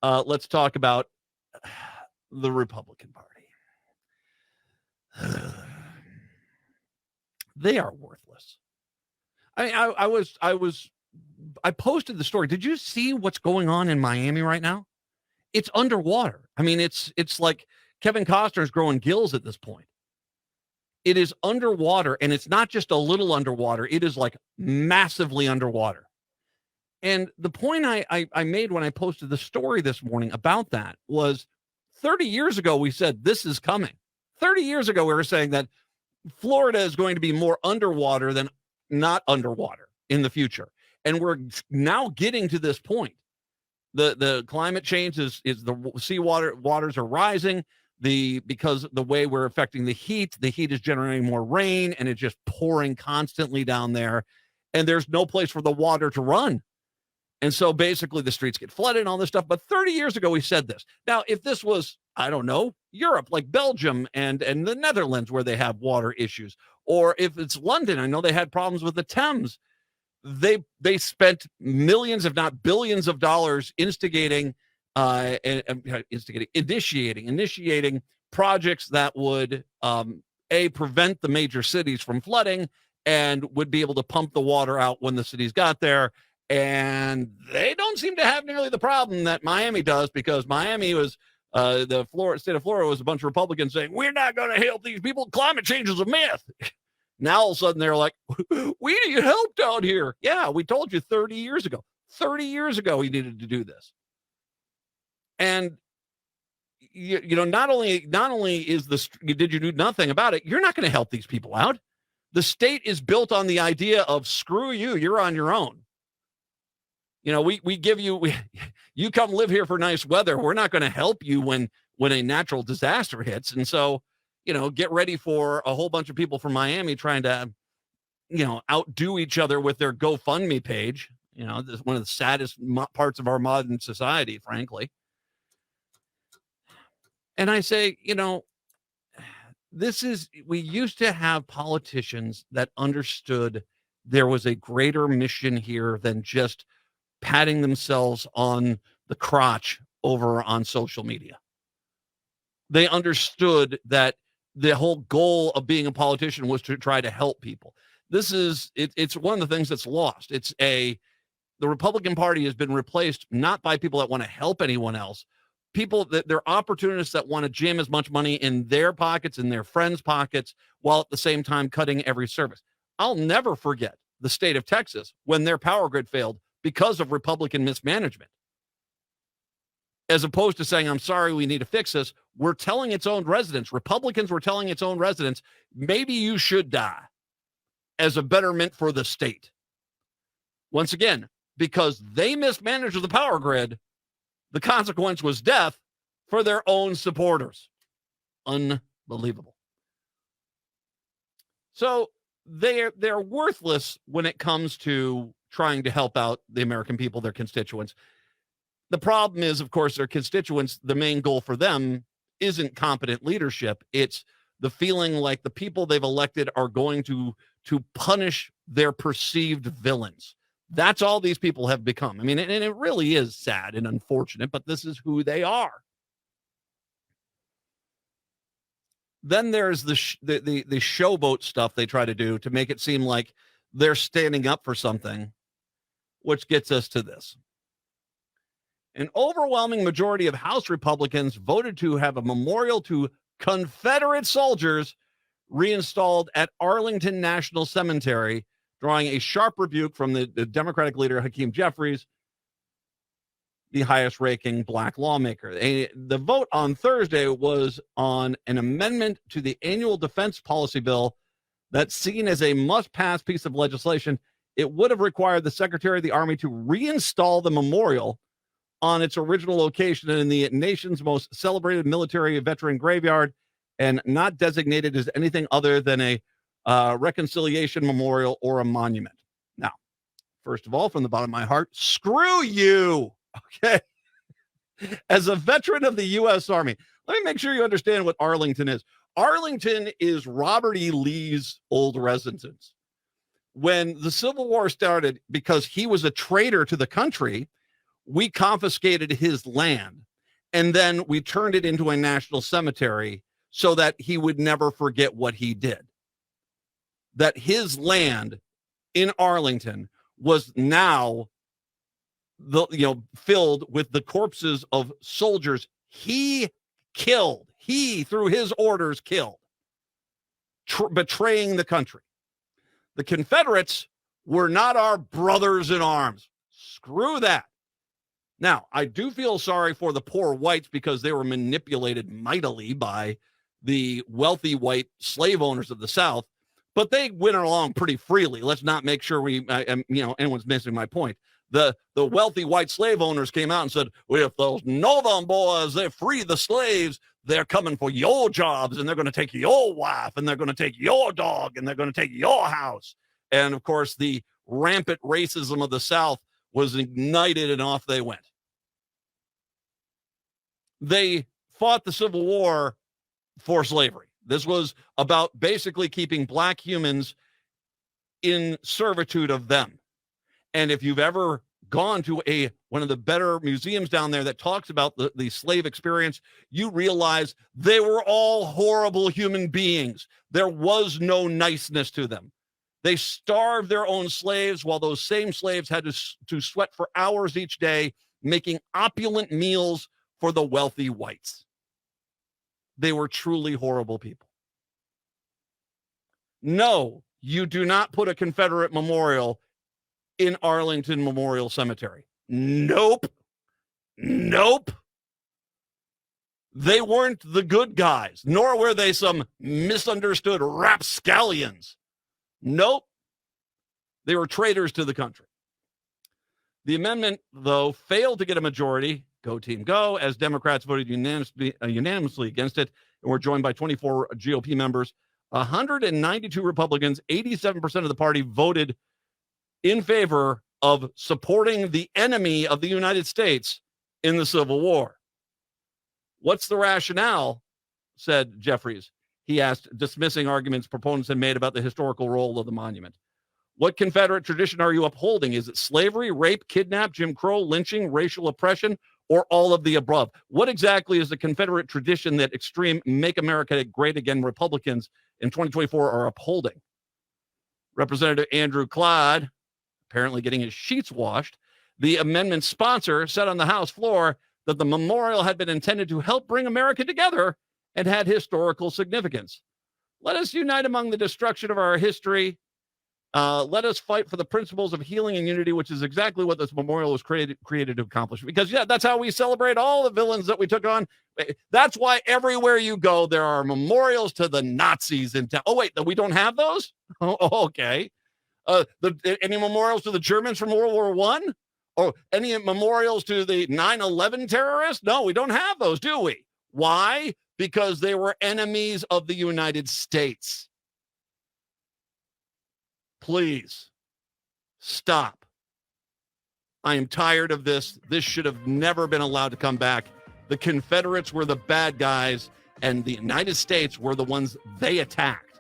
let's talk about the Republican Party. They are worthless. I mean, I posted the story. Did you see what's going on in Miami right now? It's underwater. I mean, it's like Kevin Costner's growing gills at this point. It is underwater, and it's not just a little underwater. It is like massively underwater. And the point I made when I posted the story this morning about that was 30 years ago, we said this is coming. 30 years ago, we were saying that Florida is going to be more underwater than not underwater in the future. And we're now getting to this point. The climate change is the waters are rising. Because the way we're affecting the heat is generating more rain, and it's just pouring constantly down there. And there's no place for the water to run. And so basically the streets get flooded and all this stuff. But 30 years ago, we said this. Now, if this was, I don't know, Europe, like Belgium and the Netherlands, where they have water issues, or if it's London, I know they had problems with the Thames. They spent millions, if not billions of dollars initiating projects that would, prevent the major cities from flooding and would be able to pump the water out when the cities got there. And they don't seem to have nearly the problem that Miami does, because Miami was, the state of Florida was a bunch of Republicans saying, we're not going to help these people. Climate change is a myth. Now, all of a sudden, they're like, we need help down here. Yeah, we told you 30 years ago. 30 years ago, we needed to do this. And, you know, not only did you do nothing about it, you're not going to help these people out. The state is built on the idea of screw you, you're on your own. You know, we give you, you come live here for nice weather. We're not going to help you when a natural disaster hits. And so, you know, get ready for a whole bunch of people from Miami trying to, you know, outdo each other with their GoFundMe page. You know, this is one of the saddest parts of our modern society, frankly. And I say, you know, we used to have politicians that understood there was a greater mission here than just patting themselves on the crotch over on social media. They understood that the whole goal of being a politician was to try to help people. It's one of the things that's lost. The Republican Party has been replaced not by people that want to help anyone else, people that they're opportunists that want to jam as much money in their pockets, in their friends' pockets, while at the same time cutting every service. I'll never forget the state of Texas when their power grid failed because of Republican mismanagement. As opposed to saying, I'm sorry, we need to fix this, we're telling its own residents, Republicans were telling its own residents, maybe you should die as a betterment for the state. Once again, because they mismanaged the power grid, the consequence was death for their own supporters. Unbelievable. So they're worthless when it comes to trying to help out the American people, their constituents. The problem is, of course, their constituents, the main goal for them isn't competent leadership. It's the feeling like the people they've elected are going to punish their perceived villains. That's all these people have become. I mean, and it really is sad and unfortunate, but this is who they are. Then there's the showboat stuff they try to do to make it seem like they're standing up for something, which gets us to this. An overwhelming majority of House Republicans voted to have a memorial to Confederate soldiers reinstalled at Arlington National Cemetery, drawing a sharp rebuke from the Democratic leader, Hakeem Jeffries, the highest-ranking black lawmaker. The vote on Thursday was on an amendment to the annual defense policy bill that's seen as a must-pass piece of legislation. It would have required the Secretary of the Army to reinstall the memorial on its original location in the nation's most celebrated military veteran graveyard, and not designated as anything other than a reconciliation memorial or a monument. Now, first of all, from the bottom of my heart, screw you. Okay. As a veteran of the U.S. Army, let me make sure you understand what Arlington is. Arlington is Robert E. Lee's old residence. When the Civil War started, because he was a traitor to the country, we confiscated his land, and then we turned it into a national cemetery so that he would never forget what he did. That his land in Arlington was now filled with the corpses of soldiers he killed. He, through his orders, killed, betraying the country. The Confederates were not our brothers in arms. Screw that. Now, I do feel sorry for the poor whites because they were manipulated mightily by the wealthy white slave owners of the South, but they went along pretty freely. Let's not make sure anyone's missing my point. The wealthy white slave owners came out and said, well, if those northern boys, they free the slaves, they're coming for your jobs, and they're going to take your wife, and they're going to take your dog, and they're going to take your house. And, of course, the rampant racism of the South was ignited, and off they went. They fought the Civil War for slavery. This was about basically keeping black humans in servitude of them. And if you've ever gone to one of the better museums down there that talks about the slave experience, you realize they were all horrible human beings. There was no niceness to them. They starved their own slaves while those same slaves had to sweat for hours each day, making opulent meals for the wealthy whites. They were truly horrible people. No, you do not put a Confederate memorial in Arlington Memorial Cemetery. Nope. They weren't the good guys, nor were they some misunderstood rapscallions. Nope. They were traitors to the country. The amendment, though, failed to get a majority. Go team go, as Democrats voted unanimously against it and were joined by 24 GOP members. 192 Republicans, 87% of the party voted in favor of supporting the enemy of the United States in the Civil War. What's the rationale, said Jeffries. He asked, dismissing arguments proponents had made about the historical role of the monument. What Confederate tradition are you upholding? Is it slavery, rape, kidnap, Jim Crow, lynching, racial oppression, or all of the above? What exactly is the Confederate tradition that extreme Make America Great Again Republicans in 2024 are upholding? Representative Andrew Clyde, apparently getting his sheets washed, the amendment sponsor, said on the House floor that the memorial had been intended to help bring America together and had historical significance. Let us unite among the destruction of our history. Let us fight for the principles of healing and unity, which is exactly what this memorial was created to accomplish. Because, that's how we celebrate all the villains that we took on. That's why everywhere you go, there are memorials to the Nazis in town. Oh, wait, we don't have those? Oh, okay. Any memorials to the Germans from World War I? Or any memorials to the 9/11 terrorists? No, we don't have those, do we? Why? Because they were enemies of the United States. Please stop. I am tired of this. This should have never been allowed to come back. The Confederates were the bad guys, and the United States were the ones they attacked.